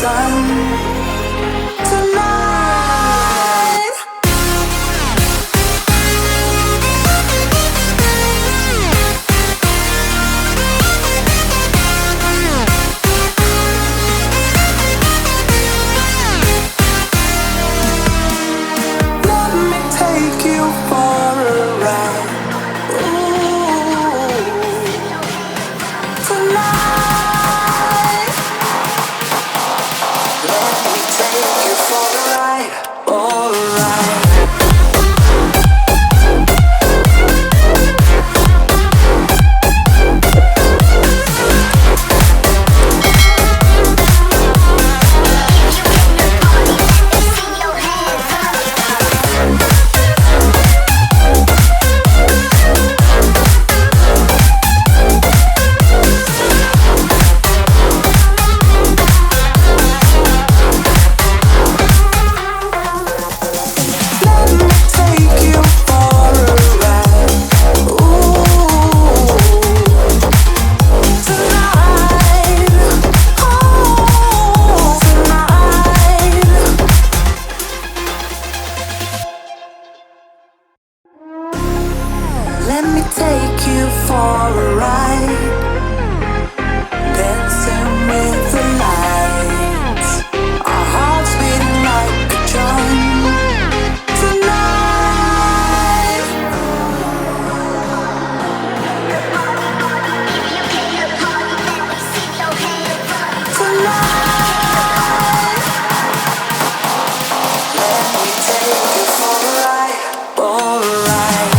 sun tonight. Let me take you for a ride. Ooh, tonight. Let me take you for a ride. Alright. Let me take you for a ride, dancing with the lights, our hearts beating like a drum tonight. Tonight, let me take you for a ride, alright.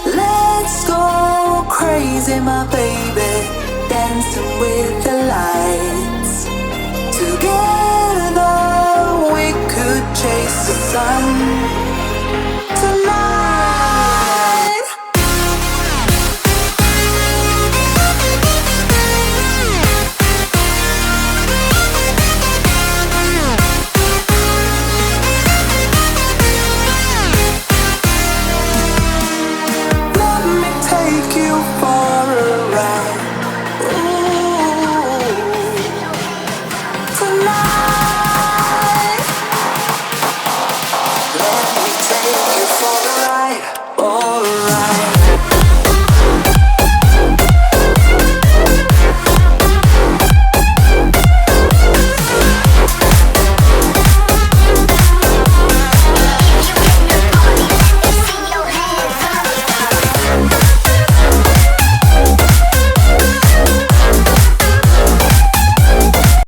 Let's go crazy, my baby, dancing with the lights. Together we could chase the sun.